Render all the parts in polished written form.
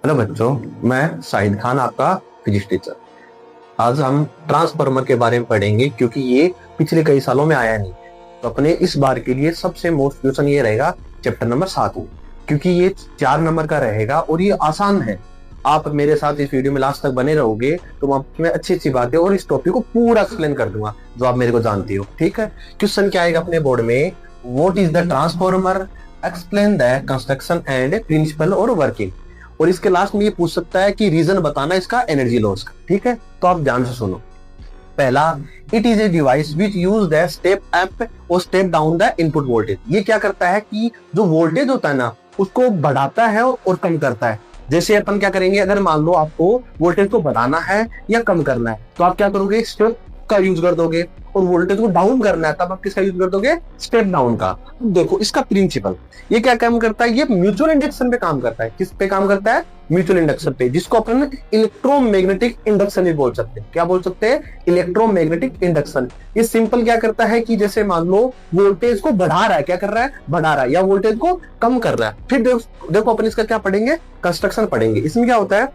Hello बच्चों, मैं शाहिद खान, आपका फिजिक्स टीचर। आज हम ट्रांसफार्मर के बारे में पढ़ेंगे क्योंकि ये पिछले कई सालों में आया नहीं। तो अपने इस बार के लिए सबसे मोस्ट क्वेश्चन ये रहेगा चैप्टर नंबर 7 में, क्योंकि ये 4 नंबर का रहेगा और ये आसान है। आप मेरे साथ इस वीडियो में लास्ट तक बने रहोगे तो मैं अच्छी अच्छी बातें और इस टॉपिक को पूरा एक्सप्लेन कर दूंगा जो आप मेरे को जानती हो। ठीक है, क्वेश्चन क्या आएगा अपने बोर्ड में, what is the transformer, explain the construction and principle और वर्किंग। और इसके लास्ट में ये पूछ सकता है कि रीजन बताना इसका एनर्जी लॉस का। ठीक है, तो आप ध्यान से सुनो। पहला, it is a device which use the step up और step down the input voltage. ये क्या करता है कि जो वोल्टेज होता है ना उसको बढ़ाता है और कम करता है। जैसे अपन क्या करेंगे, अगर मान लो आपको वोल्टेज को बढ़ाना है या कम करना है तो आप क्या करोगे, स्टेप का यूज कर दोगे। और वोल्टेज को डाउन करना है तब आप किसका यूज कर दोगे, स्टेप डाउन का। देखो इसका प्रिंसिपल ये क्या काम करता है, ये म्यूचुअल इंडक्शन पे काम करता है। किस पे काम करता है, म्यूचुअल इंडक्शन पे, जिसको अपन इलेक्ट्रोमैग्नेटिक इंडक्शन भी बोल सकते हैं। क्या बोल सकते हैं, इलेक्ट्रोमैग्नेटिक इंडक्शन। ये सिंपल क्या करता है कि जैसे मान लो वोल्टेज को बढ़ा रहा है, क्या कर रहा है, बढ़ा रहा है, या वोल्टेज को कम कर रहा है। फिर देखो अपन इसका क्या पढ़ेंगे, कंस्ट्रक्शन पढ़ेंगे। इसमें क्या होता है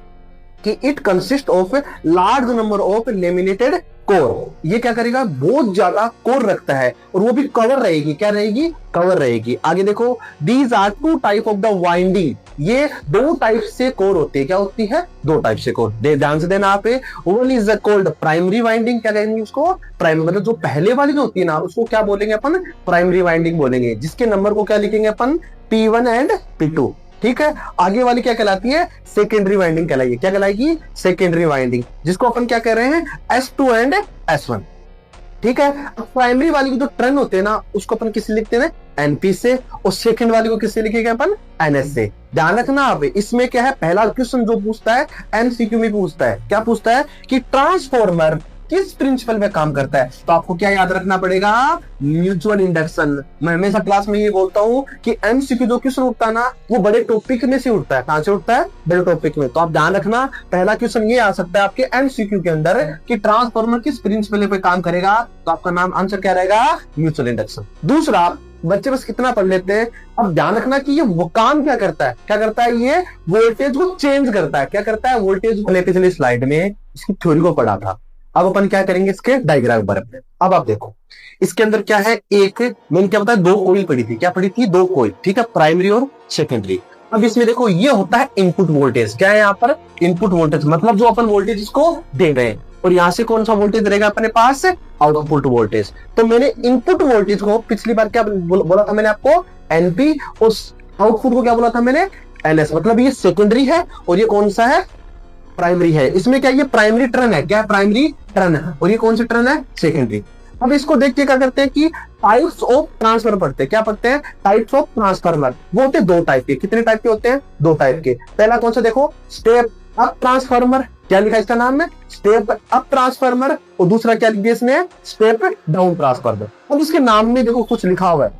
कि it consist of large number of laminated core. ये क्या करेगा, बहुत ज्यादा कोर रखता है और वो भी कवर रहेगी। क्या रहेगी, कवर रहेगी। आगे देखो, these are two type of the winding. ये दो टाइप से कोर होती है। क्या होती है, दो टाइप से कोर। ध्यान से देना आप। One is called primary winding. क्या कहेंगे उसको, प्राइमरी, मतलब जो पहले वाली जो होती है ना उसको क्या बोलेंगे अपन, प्राइमरी वाइंडिंग बोलेंगे। जिसके नंबर को क्या लिखेंगे अपन, P1 एंड P2। ठीक है, आगे वाली क्या कहलाती है, सेकेंडरी वाइंडिंग कहलाएगी। क्या कहलाएगी, सेकेंडरी वाइंडिंग, जिसको अपन क्या कह रहे हैं, S2 एंड S1। ठीक है, प्राइमरी वाली की जो टर्न होते हैं ना उसको अपन किससे लिखते हैं, NP से, और सेकंड वाली को किससे लिखेंगे अपन, NS से। ध्यान रखना आप, इसमें क्या है, पहला क्वेश्चन जो पूछता है MCQ में पूछता है, क्या पूछता है कि ट्रांसफॉर्मर किस प्रिंसिपल में काम करता है। तो आपको क्या याद रखना पड़ेगा, म्यूचुअल इंडक्शन। मैं हमेशा क्लास में ये बोलता हूँ कि एमसीक्यू जो क्वेश्चन उठता है ना वो बड़े टॉपिक में से उठता है। कहां से उठता है, बड़े टॉपिक में। तो आप ध्यान रखना, पहला क्वेश्चन ये आ सकता है आपके एमसीक्यू के अंदर कि ट्रांसफार्मर किस प्रिंसिपल पे काम करेगा। तो आपका नाम आंसर क्या रहेगा, म्यूचुअल इंडक्शन। दूसरा, बच्चे बस कितना पढ़ लेते हैं। अब ध्यान रखना कि ये वो काम क्या करता है, क्या करता है, ये वोल्टेज को चेंज करता है। क्या करता है, वोल्टेज को। पिछली स्लाइड में इसकी थ्योरी को पढ़ा था। अब अपन क्या करेंगे, इसके डायग्राम पर अपने। अब आप देखो इसके अंदर क्या है, एक मैंने क्या बताया, दो कोइल पड़ी थी। क्या पड़ी थी, दो कोइल। ठीक है, प्राइमरी और सेकेंडरी। अब इसमें देखो ये होता है इनपुट वोल्टेज। क्या है यहाँ पर, इनपुट वोल्टेज, मतलब जो अपन वोल्टेज इसको दे रहे हैं। और यहाँ से कौन सा वोल्टेज रहेगा अपने पास, आउटपुट वोल्टेज। तो मैंने इनपुट वोल्टेज को पिछली बार क्या बोला था मैंने आपको, NP, और आउटपुट को क्या बोला था मैंने, NS। मतलब ये सेकेंडरी है और ये कौन सा है, प्राइमरी है। इसमें क्या, ये प्राइमरी टर्न है। क्या, प्राइमरी टर्न है। और ये कौन सी टर्न है, सेकेंडरी। अब इसको देख के क्या करते हैं कि टाइप्स ऑफ ट्रांसफर पढ़ते हैं। क्या पढ़ते हैं, टाइप्स ऑफ ट्रांसफार्मर। वो होते हैं दो टाइप के। कितने टाइप के होते हैं, दो टाइप के। पहला कौन सा देखो, स्टेप अप ट्रांसफार्मर। क्या लिखा इसका नाम में, स्टेप अप ट्रांसफार्मर। और दूसरा क्या लिख दिया इसने, स्टेप डाउन ट्रांसफार्मर। अब इसके नाम में देखो कुछ लिखा हुआ है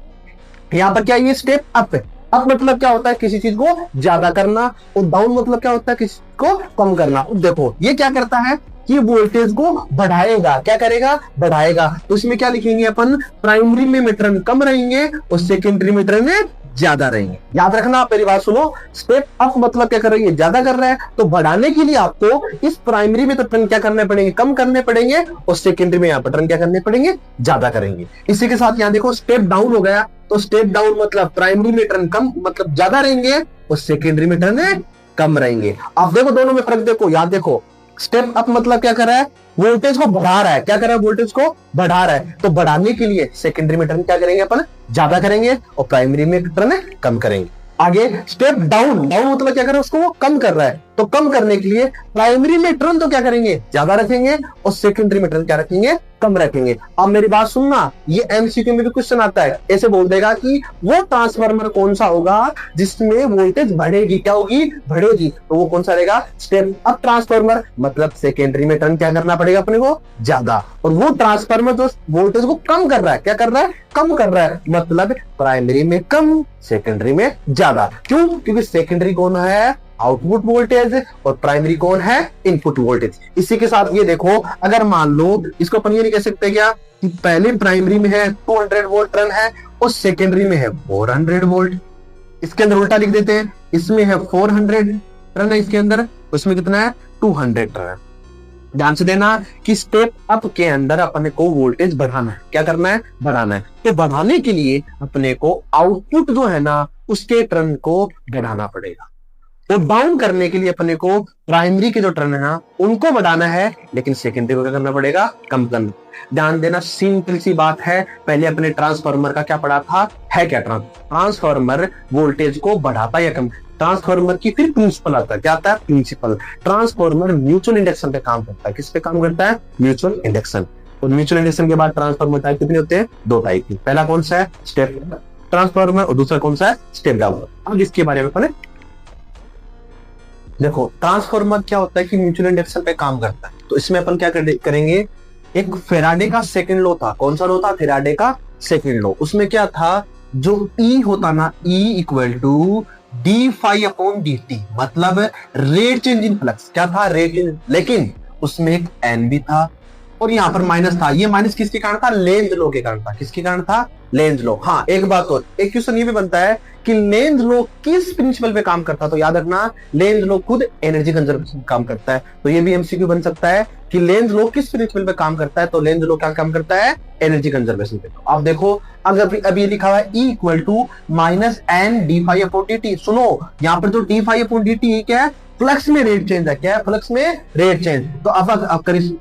यहाँ पर। क्या, ये स्टेप अप है। अप मतलब क्या होता है, किसी चीज को ज्यादा करना। और डाउन मतलब क्या होता है, किसी को कम करना। देखो ये क्या करता है कि वोल्टेज को बढ़ाएगा। क्या करेगा, बढ़ाएगा। तो इसमें क्या लिखेंगे अपन, प्राइमरी में मीटर कम रहेंगे और सेकेंडरी मीटर में ज्यादा रहेंगे। याद रखना, पहली बात सुनो, स्टेप अप मतलब क्या कर रही है, ज्यादा कर रहा है। तो बढ़ाने के लिए आपको इस प्राइमरी में तो टर्न क्या करने पड़ेंगे, कम करने पड़ेंगे। और सेकेंडरी में यहाँ पर टर्न क्या करने पड़ेंगे, ज्यादा करेंगे। इसी के साथ यहाँ देखो स्टेप डाउन हो गया। तो स्टेप डाउन मतलब प्राइमरी में टर्न कम, मतलब ज्यादा रहेंगे, और सेकेंडरी में टर्न कम रहेंगे। आप देखो दोनों में फर्क देखो। याद देखो, स्टेप अप मतलब क्या कर रहा है, वोल्टेज को बढ़ा रहा है। क्या कर रहा है, वोल्टेज को बढ़ा रहा है। तो बढ़ाने के लिए सेकेंडरी में टर्न क्या करेंगे अपन, ज्यादा करेंगे, और प्राइमरी में टर्न कम करेंगे। आगे स्टेप डाउन, डाउन मतलब क्या कर रहा है, उसको वो कम कर रहा है। तो कम करने के लिए प्राइमरी में टर्न तो क्या करेंगे, ज्यादा रखेंगे, और सेकेंडरी में टर्न क्या रखेंगे, कम रखेंगे। अब मेरी बात सुनना, ये एमसीक्यू में भी क्वेश्चन आता है। ऐसे बोल देगा कि वो ट्रांसफार्मर कौन सा होगा जिसमें वोल्टेज बढ़ेगी। क्या होगी, बढ़ेगी। तो वो कौन सा रहेगा, स्टेप अप ट्रांसफार्मर। मतलब सेकेंडरी में टर्न क्या करना पड़ेगा अपने को, ज्यादा। और वो ट्रांसफार्मर जो वोल्टेज को कम कर रहा है, क्या कर रहा है, कम कर रहा है। मतलब प्राइमरी में कम, सेकेंडरी में ज्यादा। क्यों, क्योंकि सेकेंडरी कौन है, आउटपुट वोल्टेज, और प्राइमरी कौन है, इनपुट वोल्टेज। इसी के साथ ये देखो, अगर मान लो इसको अपन ये नहीं कह सकते क्या कि पहले प्राइमरी में है 200 वोल्ट टर्न है और सेकेंडरी में है 400 वोल्ट। इसके अंदर उल्टा लिख देते हैं, इसमें है 400 टर्न है इसके अंदर, उसमें कितना है 200 टर्न है। ध्यान से देना कि स्टेप अप के अंदर अपने को वोल्टेज बढ़ाना है। क्या करना है? बढ़ाना है। तो बढ़ाने के लिए अपने को आउटपुट जो है ना उसके टर्न को बढ़ाना पड़ेगा। तो डाउन करने के लिए अपने को प्राइमरी के जो टर्न है ना उनको बढ़ाना है, लेकिन सेकेंडरी को क्या करना पड़ेगा? कम करना। ध्यान देना, सिंपल सी बात है। पहले अपने ट्रांसफार्मर का क्या पढ़ा था? है क्या ट्रांसफार्मर वोल्टेज को बढ़ाता या कम? ट्रांसफार्मर की फिर प्रिंसिपल आता है। क्या आता है? प्रिंसिपल। ट्रांसफार्मर म्यूचुअल इंडक्शन पे काम करता है। किस पे काम करता है? Mutual induction. और म्यूचुअल इंडक्शन के बाद ट्रांसफार्मर टाइप कितने होते हैं? 2 टाइप की। पहला कौन सा है? स्टेप ट्रांसफार्मर, और दूसरा कौन सा है? Step down. अब इसके बारे में पढ़े। देखो, ट्रांसफार्मर क्या होता है कि म्यूचुअल इंडक्शन पे काम करता है। तो इसमें अपन क्या करेंगे, एक फेराडे का सेकंड लॉ था। कौन सा लॉ था? फेराडे का सेकंड लॉ। उसमें क्या था, जो ई होता ना, E equal to d phi upon D t, मतलब रेट चेंज इन फ्लक्स। क्या था? Rate change. लेकिन उसमें एक एन भी था और यहाँ पर माइनस था। ये माइनस किसके कारण था? लेंज लॉ के कारण था। किसके कारण था? Lenz law. हाँ, एक बात और, एक क्वेश्चन ये भी बनता है कि लेंज लॉ किस प्रिंसिपल पे काम करता है? तो याद रखना, लेंज लॉ खुद एनर्जी कंजर्वेशन काम करता है। तो ये भी एमसीक्यू बन सकता है कि लेंज लॉ किस प्रिंसिपल पे काम करता है? तो लेंज लॉ क्या काम करता है? एनर्जी कंजर्वेशन पे। तो आप देखो, अगर अभी लिखा हुआ है E equal to minus N D phi upon D t. सुनो, यहाँ पर जो d phi upon D t क्या है? फ्लक्स में रेट चेंज है। क्या है? फ्लक्स में रेट चेंज। तो अब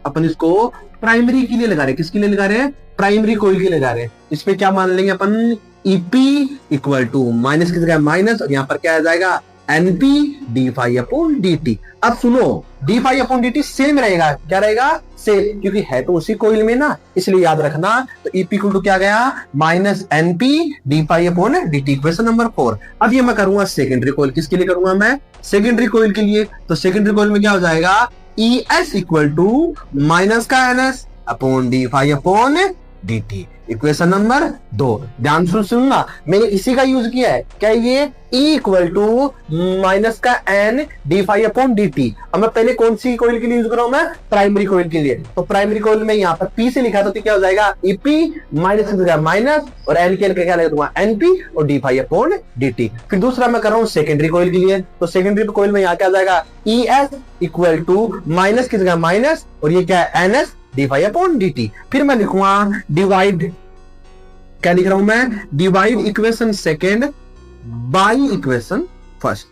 अपन इसको प्राइमरी के लिए लगा रहे हैं। किसके लिए लगा रहे हैं? प्राइमरी कोइल के लिए लगा रहे हैं। इसमें क्या मान लेंगे अपन? ईपी इक्वल टू माइनस की जगह माइनस, और यहाँ पर क्या आ जाएगा? NP D phi upon D T. अब सुनो, d phi upon D t same रहेगा। क्या रहेगा? सेम, क्योंकि है तो उसी कोइल में ना, इसलिए याद रखना। तो ईपी इक्वल टू क्या गया? Minus NP D phi upon D t. Question number 4। अब ये मैं करूंगा सेकेंडरी कोइल। किसके लिए करूंगा मैं? सेकेंडरी कोइल के लिए। तो सेकेंडरी कोइल में क्या हो जाएगा? E S equal to minus का N S upon D phi upon D T. Equation number 2। ध्यान से सुनना, मैंने इसी का यूज किया है। क्या ये? E इक्वल टू माइनस का N D phi upon D T. अब मैं पहले कौन सी कोइल के लिए यूज कर रहा हूं? मैं प्राइमरी कोइल के लिए। तो प्राइमरी कोइल में यहाँ पर P से लिखा था, तो क्या हो जाएगा? ईपी माइनस की जगह माइनस, और एन के क्या लगा दूंगा? एनपी और D phi upon D T. फिर दूसरा मैं कर रहा हूँ सेकेंडरी कोइल के लिए। तो सेकेंडरी कोइल में यहाँ क्या आ जाएगा? E S equal to minus की जगह माइनस, और ये क्या है? N S D phi upon D T. फिर मैं लिखूंगा डिवाइड। क्या लिख रहा हूं मैं? Divide equation second by equation first.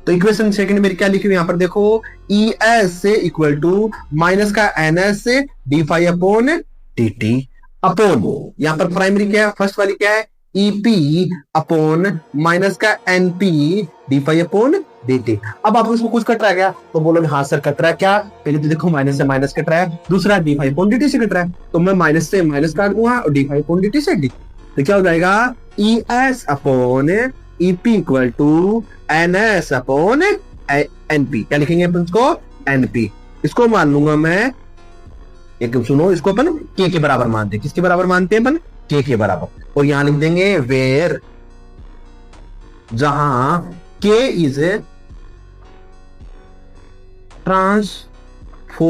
तो इक्वेशन सेकेंड मेरी क्या लिखी हुई यहां पर देखो, ई एस से इक्वल टू माइनस का एन एस से D phi upon D T upon, यहां पर प्राइमरी क्या है? फर्स्ट वाली क्या है? ईपी अपॉन माइनस का NP D phi upon D T. अब आपको इसमें कुछ कट रहा है क्या? तो बोलोगे हाँ सर कट रहा है। क्या? पहले तो देखो, माइनस से माइनस कट रहा है, दूसरा D phi upon D T से कट रहा है। तो मैं माइनस से माइनस काट दूंगा और D phi upon D T से डी। तो क्या हो जाएगा? E S upon EP equal to N S upon NP. क्या लिखेंगे अपन इसको? एनपी। इसको मान लूंगा मैं, एक सुनो, इसको अपन के बराबर मानते हैं। किसके बराबर मानते हैं अपन? के बराबर। और यहां लिख देंगे वेयर, जहां के इज ट्रांसफॉर्मेशन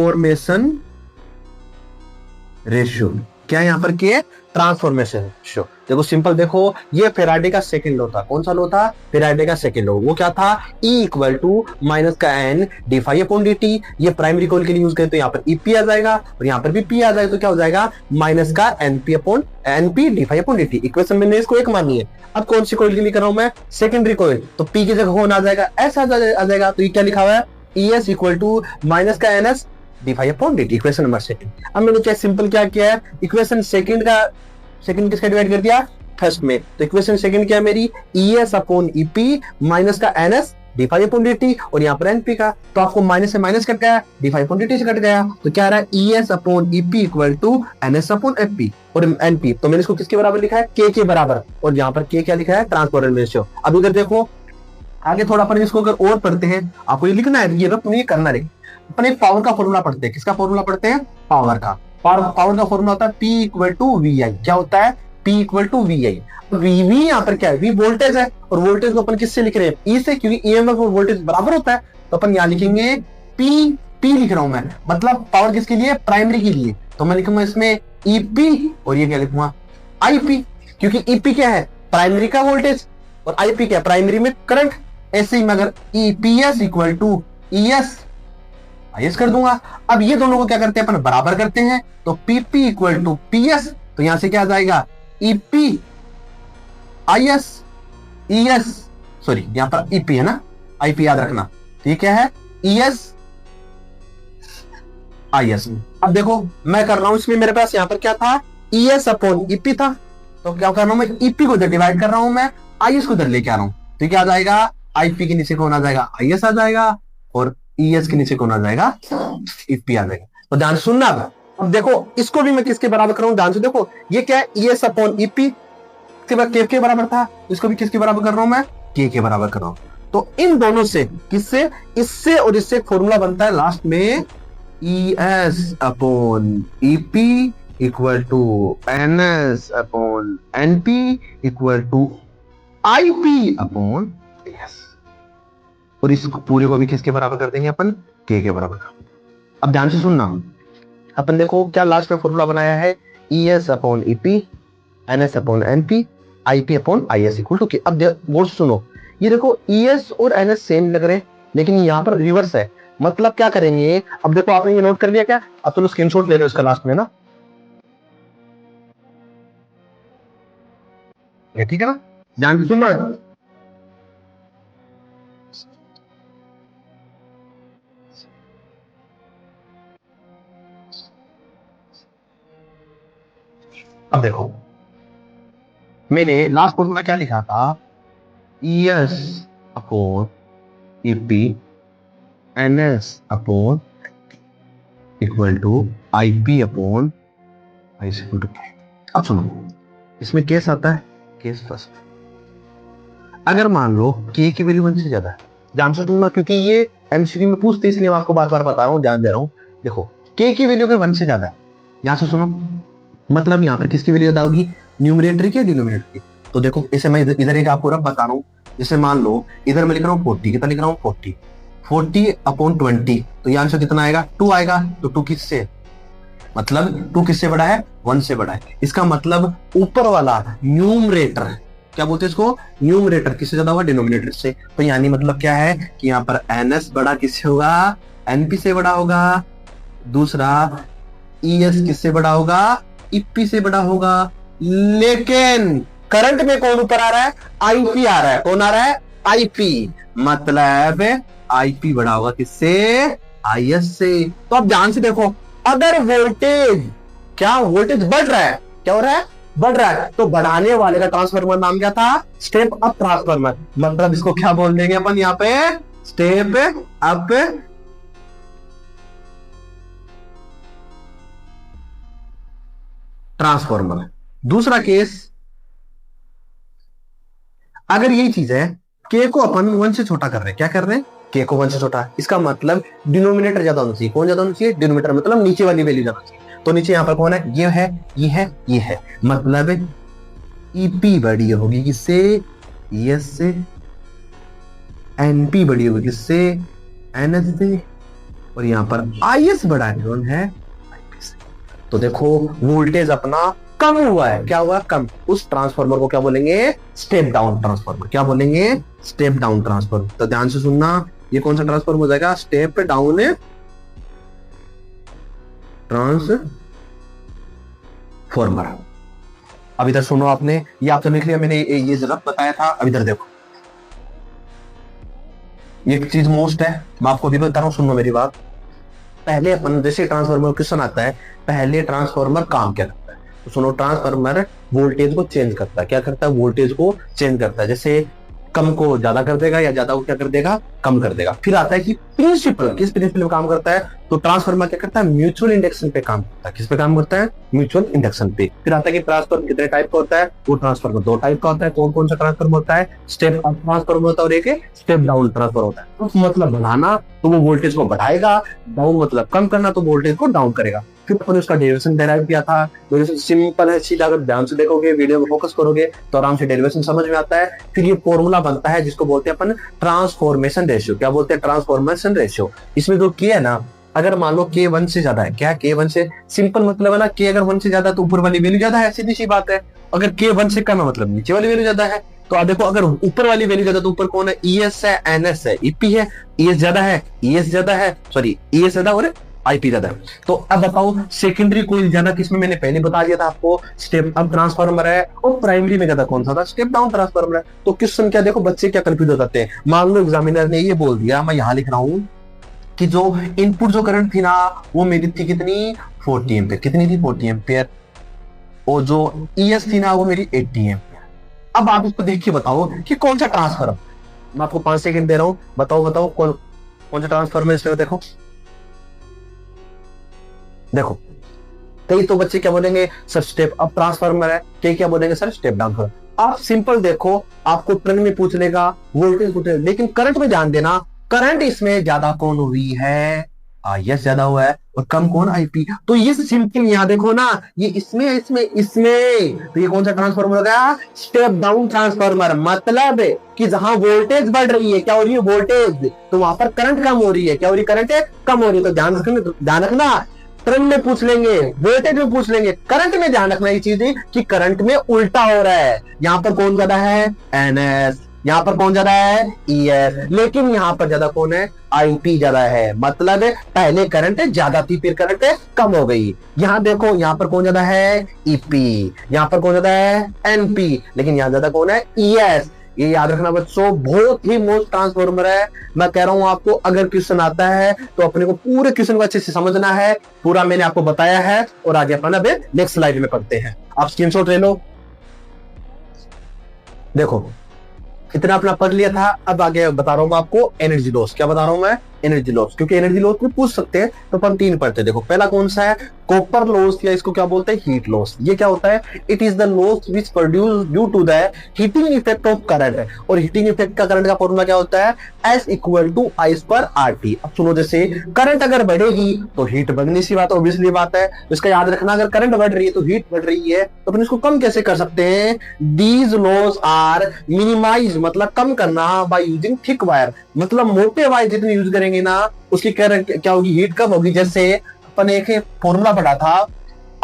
रेशियो। क्या है यहां पर? के ट्रांसफॉर्मेशन रेशियो। देखो सिंपल, देखो ये फेराडे का सेकंड लॉ था। कौन सा लॉ था? फेराडे का सेकंड लॉ। वो क्या था? E इक्वल टू माइनस का N D phi upon D T. ये प्राइमरी कोइल के लिए यूज करें तो यहाँ पर ईपी आ जाएगा और यहाँ पर भी पी आ जाएगा। तो क्या हो जाएगा? माइनस का NP upon NP D phi upon D T. Equation मैंने इसको एक मानी है। अब कौन सी कोइल के लिए कर रहा हूं मैं? Secondary coil. तो पी की जगह कौन आ जाएगा? एस आ जाएगा। तो ये क्या लिखा हुआ है? E S equal to minus का N S D phi upon D T. Equation number second. अब मैंने क्या सिंपल क्या किया है? इक्वेशन सेकंड किसका डिवाइड कर दिया? फर्स्ट में। तो इक्वेशन सेकंड क्या है मेरी? E S upon EP minus का N S D phi upon D T, और यहाँ पर एनपी का। तो आपको माइनस से माइनस कट गया, D phi upon D T से कट गया। तो क्या आ रहा है? E S upon EP equal to N S upon FP और एनपी। तो मैंने इसको किसके बराबर लिखा है? के बराबर। और यहाँ पर के क्या लिखा है? Transformation ratio. अब इधर देखो, आगे थोड़ा अपन इसको अगर और पढ़ते हैं, आपको ये लिखना है, ये तुम्हें करना है। अपन एक पावर का फॉर्मूला पढ़ते हैं। किसका फॉर्मूला पढ़ते हैं? पावर का। पावर का फॉर्मूला होता है P equal to V I. क्या होता है? P equal to V I. V यहाँ पर क्या है? वी वोल्टेज है, और वोल्टेज को अपन किससे लिख रहे हैं? ई से, क्योंकि ईएमएफ और वोल्टेज बराबर होता है। तो अपन यहाँ लिखेंगे P लिख रहा हूं मैं, मतलब पावर किसके लिए? प्राइमरी के लिए। तो मैं लिखूंगा इसमें ईपी, और ये क्या लिखूंगा? आईपी, क्योंकि ईपी क्या है? प्राइमरी का वोल्टेज, और आईपी क्या है? प्राइमरी में करंट। ऐसे ही मैं अगर EPS equal to ES IS कर दूंगा। अब ये दोनों को क्या करते हैं अपन बराबर करते हैं, तो पीपी इक्वल टू पीएस, तो यहां से क्या आ जाएगा ईपी आईएस ईएस, सॉरी यहां पर ईपी है ना, आईपी याद रखना, ठीक है ईएस आईएस। अब देखो मैं कर रहा हूं, इसमें मेरे पास यहां पर क्या था ईएस अपॉन ईपी था, तो क्या कर रहा हूं मैं ईपी को इधर डिवाइड कर रहा हूं, मैं आईएस को इधर लेके आ रहा हूं, तो क्या आ जाएगा आईपी के नीचे कौन आ जाएगा आईएस आ जाएगा, और ईएस के नीचे कौन आ जाएगा ईपी आ जाएगा। तो ध्यान सुनना, अब देखो इसको भी मैं किसके बराबर कर रहा हूं, ध्यान से देखो ये क्या है ईएस अपॉन ईपी के बराबर था, इसको भी किसके बराबर कर रहा हूं मैं के बराबर कर रहा हूं। तो इन दोनों से किससे, इससे और इससे एक फॉर्मूला बनता है लास्ट में ES upon EP equal to NS upon NP equal to IP upon ES, और इस पूरे को भी किसके बराबर कर देंगे अपन के बराबर। अब ध्यान से सुनना, अपन देखो क्या लास्ट में फॉर्मूला बनाया है ES upon EP NS upon NP IP upon IS equal to K. अब बोल सुनो, ये देखो ES और NS सेम लग रहे हैं, लेकिन यहाँ पर रिवर्स है, मतलब क्या करेंगे, अब देखो आपने ये नोट कर लिया क्या, अब तो स्क्रीनशॉट ले लो इसका लास्ट में ना, ये ठीक है ना, ध्यान से सुनना। अब देखो मैंने लास्ट फॉर्मूला क्या लिखा था ES upon EP NS upon equal to IP upon IS equal to K. अब सुनो इसमें केस आता है, केस फर्स्ट, अगर मान लो के की वैल्यू 1 से ज्यादा है, ध्यान से सुनना क्योंकि ये एमसीक्यू में पूछते इसलिए मैं आपको बार बार बता रहा हूँ, ध्यान दे रहा हूँ। देखो के की वैल्यू अगर 1 से ज्यादा है, यहां से सुनो, मतलब यहाँ पर किसकी वैल्यू ज्यादा होगी न्यूमरेटर की या डिनोमिनेटर की। तो देखो इसे मैं इधर एक आपको रफ बता रहा हूँ, जैसे मान लो इधर मैं लिख रहा हूँ 40, कितना लिख रहा हूँ 40 अपॉन 20, तो यहाँ से कितना आएगा 2 आएगा, तो 2 किससे, मतलब 2 किससे बड़ा है 1 से बड़ा है, इसका मतलब ऊपर वाला न्यूमरेटर, क्या बोलते हैं इसको न्यूमरेटर किससे ज्यादा होगा डिनोमिनेटर से। तो यानी मतलब क्या है कि यहाँ पर NS बड़ा किससे होगा NP से बड़ा होगा, दूसरा ES किससे बड़ा होगा EP से बड़ा होगा, लेकिन करंट में कौन ऊपर आ रहा है IP आ रहा है, कौन आ रहा है IP, मतलब IP बड़ा होगा किससे IS से। तो अब ध्यान से देखो, अगर वोल्टेज क्या वोल्टेज बढ़ रहा है, क्या हो रहा है बढ़ रहा है, तो बढ़ाने वाले का ट्रांसफार्मर नाम क्या था स्टेप अप ट्रांसफार्मर, मतलब इसको क्या बोल देंगे अपन यहाँ पे स्टेप अप ट्रांसफार्मर। दूसरा केस, अगर यही चीज है के को अपन 1 से छोटा कर रहे हैं, क्या कर रहे हैं के को 1 से छोटा, इसका मतलब डिनोमिनेटर ज्यादा होना चाहिए, कौन ज्यादा होना चाहिए डिनोमिनेटर, मतलब नीचे वाली वैल्यू ज्यादा चाहिए। तो नीचे यहां पर कौन है ये है ये है ये है, मतलब EP बड़ी होगी किससे ES से, NP बड़ी होगी किससे NS से, और यहां पर IS बड़ा है कौन है IP से। तो देखो वोल्टेज अपना कम हुआ है, क्या हुआ कम, उस ट्रांसफार्मर को क्या बोलेंगे स्टेप डाउन ट्रांसफार्मर, क्या बोलेंगे स्टेप डाउन ट्रांसफार्मर। तो ध्यान से सुनना, ये कौन सा ट्रांसफार्मर हो जाएगा स्टेप डाउन ट्रांसफार्मर। अब इधर सुनो, आपने ये आप तो लिख लिया, मैंने ये जरा बताया था। अब इधर देखो, ये चीज मोस्ट है, मैं आपको भी बता रहा हूं, सुनो मेरी बात। पहले अपन जैसे ट्रांसफार्मर क्वेश्चन आता है, पहले ट्रांसफार्मर काम क्या करता है, तो सुनो ट्रांसफार्मर वोल्टेज को चेंज करता है, क्या करता है वोल्टेज को चेंज करता है, जैसे कम को ज्यादा कर देगा या ज्यादा को क्या कर देगा कम कर देगा। फिर आता है कि प्रिंसिपल, किस प्रिंसिपल पे काम करता है, तो ट्रांसफार्मर क्या करता है म्यूचुअल इंडक्शन पे काम करता है, किस पे काम करता है म्यूचुअल इंडक्शन पे। फिर आता है कि ट्रांसफार्मर कितने टाइप का होता है, वो ट्रांसफार्मर 2 टाइप का होता है, कौन कौन सा ट्रांसफार्मर होता है स्टेप अप ट्रांसफार्मर होता है और एक स्टेप डाउन ट्रांसफार्मर होता है। तो मतलब बढ़ाना तो वो वोल्टेज को बढ़ाएगा, डाउन मतलब कम करना तो वोल्टेज को डाउन करेगा। फिर अपन उसका डेरिवेशन डेराइव किया था, डेरिवेशन सिंपल है सीधा, अगर ध्यान से देखोगे वीडियो को फोकस करोगे तो आराम से डेरिवेशन समझ में आता है। फिर ये फॉर्मूला बनता है जिसको बोलते हैं अपन ट्रांसफॉर्मेशन रेशियो, क्या बोलते हैं ट्रांसफॉर्मेशन रेशियो। इसमें जो किया है ना अगर मान लो के 1 से ज्यादा है, क्या के 1 से, सिंपल मतलब है ना, के अगर 1 से ज्यादा तो ऊपर वाली वैल्यू ज्यादा है, सीधी सी बात है। अगर के 1 से कम है मतलब नीचे वाली वैल्यू ज्यादा है। तो आप देखो अगर ऊपर वाली वैल्यू ज्यादा तो ऊपर कौन है, ईएस है, एनएस है, ईपी है। ईएस ज्यादा है, ईएस ज्यादा है, सॉरी ईएस ज्यादा और आईपी ज्यादा है। तो अब बताओ सेकेंडरी कोई ज्यादा किसमें, मैंने पहले बता दिया था आपको, स्टेप अप ट्रांसफार्मर है, और प्राइमरी में ज्यादा कौन सा था, स्टेप डाउन ट्रांसफार्मर है। तो क्वेश्चन क्या, देखो बच्चे क्या कंफ्यूज हो जाते हैं। मान लो एग्जामिनर ने ये बोल दिया, मैं यहां लिख रहा हूं कि जो इनपुट जो करंट थी ना वो मेरी थी कितनी, 40 एम्पियर, कितनी थी 40 एम्पियर, और जो ईएस थी ना वो मेरी 80 एम्पियर। अब आप इसको देख के बताओ कि कौन सा ट्रांसफार्मर, मैं आपको 5 सेकंड दे रहा हूं, बताओ बताओ कौन सा ट्रांसफार्मर इसमें। देखो देखो, कई तो बच्चे क्या बोलेंगे सर स्टेप अप ट्रांसफार्मर है, कई क्या बोलेंगे सर स्टेप डाउन। आप सिंपल देखो, आपको ट्रेंड में पूछ लेगा, वोल्टेज पूछ लेगा, लेकिन करंट में ध्यान देना, करंट इसमें ज्यादा कौन हुई है, आईएस ज्यादा हुआ है, और कम कौन, आईपी। तो ये सिंपल यहां देखो ना, ये इसमें इसमें इसमें, तो ये कौन सा ट्रांसफार्मर हो गया, स्टेप डाउन ट्रांसफार्मर। मतलब कि जहां वोल्टेज बढ़ रही है, क्या हो रही है, वोल्टेज, तो वहां पर करंट कम हो रही है, क्या हो रही है, करंट कम हो रही है। तो ध्यान रखना, करंट में पूछ लेंगे, वोल्टेज में पूछ लेंगे, करंट में ध्यान रखना ये चीज कि करंट में उल्टा हो रहा है। यहाँ पर कौन ज्यादा है, एनएस, यहाँ पर कौन ज्यादा है, ईएस, लेकिन यहाँ पर ज्यादा कौन है, आईपी ज्यादा है। मतलब पहले करंट ज्यादा थी, फिर करंट कम हो गई। यहाँ देखो, यहाँ पर कौन ज्यादा है, ईपी, यहाँ पर कौन ज्यादा है, एनपी, लेकिन यहाँ ज्यादा कौन है, ईएस। ये याद रखना बच्चों, बहुत ही मोस्ट ट्रांसफॉर्मर है। मैं कह रहा हूं आपको, अगर क्वेश्चन आता है तो अपने को पूरे क्वेश्चन को अच्छे से समझना है, पूरा मैंने आपको बताया है। और आगे अपन अब नेक्स्ट स्लाइड में पढ़ते हैं, आप स्क्रीनशॉट ले लो। देखो इतना अपना पढ़ लिया था, अब आगे बता रहा हूं आपको एनर्जी लॉस। क्या बता रहा हूं मैं, एनर्जी लॉस, क्योंकि एनर्जी लॉस में पूछ सकते हैं, तो अपन 3 पढ़ते हैं। देखो पहला कौन सा है, कॉपर लॉस, या इसको क्या बोलते हैं, हीट लॉस। ये क्या होता है, it is the loss which produce due to the heating effect of current. और हीटिंग इफेक्ट का करंट का फॉर्मूला क्या होता है, S इक्वल टू I पर RT। अब सुनो, जैसे करंट अगर बढ़ेगी तो हीट बढ़नी सी बात, ऑब्वियसली बात है। इसका याद रखना, अगर करंट बढ़ रही है तो हीट बढ़ रही है, तो अपन इसको कम कैसे कर सकते हैं, दीज लॉस आर मिनिमाइज, मतलब कम करना, बाय यूजिंग थिक वायर। मतलब मोटे वायर जितने यूज करेंगे ना उसकी क्या होगी, हीट कम होगी। जैसे अपन एक फॉर्मूला पढ़ा था,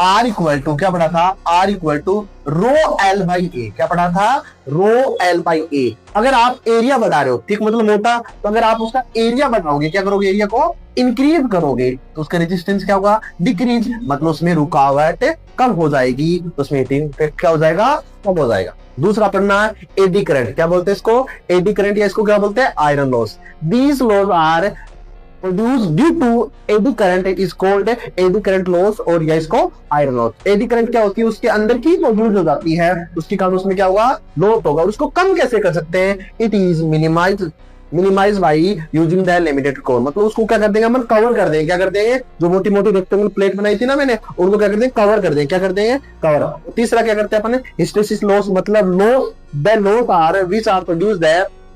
R इक्वल टू, क्या पढ़ा था, R equal to rho L by A. क्या पढ़ा था, रो एल बाई ए। अगर आप एरिया बढ़ा रहे हो, ठीक, मतलब मोटा, तो अगर आप उसका एरिया बढ़ाओगे, क्या करोगे, एरिया को इंक्रीज करोगे, तो उसका रेजिस्टेंस क्या होगा, डिक्रीज, मतलब उसमें रुकावट कम हो जाएगी, तो उसमें हीटिंग इफेक्ट क्या हो जाएगा, कम हो जाएगा। दूसरा पढ़ना है एडी करंट। क्या बोलते हैं इसको, एडी करंट, या इसको क्या बोलते हैं, iron loss. These loss are produce due to eddy current, it is called eddy current loss, और या इसको आयरन लॉस। एडी करंट क्या होती है, उसके अंदर की मौजूद हो जाती है, उसके कारण उसमें क्या होगा, लॉस होगा। और उसको कम कैसे कर सकते हैं, it is minimize by using the limited core. मतलब उसको क्या कर देंगे, हम कवर कर देंगे। क्या कर देंगे, जो मोटी मोटी रेक्टेंगल प्लेट बनाई थी ना मैंने, उनको क्या कर देंगे, कवर कर देंगे। क्या कर देंगे, कवर। तीसरा क्या करते हैं अपन, हिस्टेरिसिस लॉस, मतलब the loss are which are produced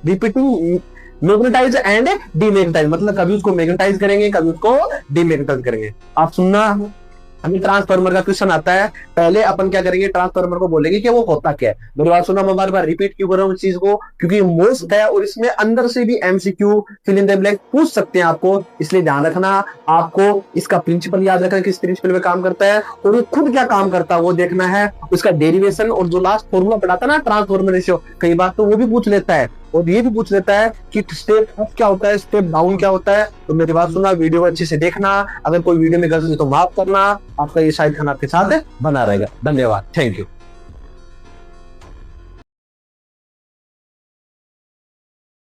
repeating magnetize and demagnetize. मतलब कभी उसको मैग्नेटाइज करेंगे, कभी उसको डीमैग्नेटाइज करेंगे। आप सुनना, अभी ट्रांसफार्मर का क्वेश्चन आता है, पहले अपन क्या करेंगे, ट्रांसफार्मर को बोलेंगे कि वो होता क्या है। मेरी बात सुना, मैं बार बार रिपीट क्यों कर रहा हूँ इस चीज को, क्योंकि मोस्ट है और इसमें अंदर से भी MCQ, fill in the blank पूछ सकते हैं आपको, इसलिए ध्यान रखना। आपको इसका प्रिंसिपल याद रखना, किस प्रिंसिपल में काम करता है और वो खुद क्या काम करता है वो देखना है, उसका डेरिवेशन, और जो लास्ट फॉर्मूला पढ़ाता ना ट्रांसफार्मर रेशियो, कई बार तो वो भी पूछ लेता है, और ये भी पूछ लेता है कि स्टेप अप क्या होता है, स्टेप डाउन क्या होता है। तो मेरी बात सुनना, वीडियो को अच्छे से देखना, अगर कोई वीडियो में गलती तो माफ करना। आपका ये शाहिद खान आपके साथ बना रहेगा। धन्यवाद, थैंक यू।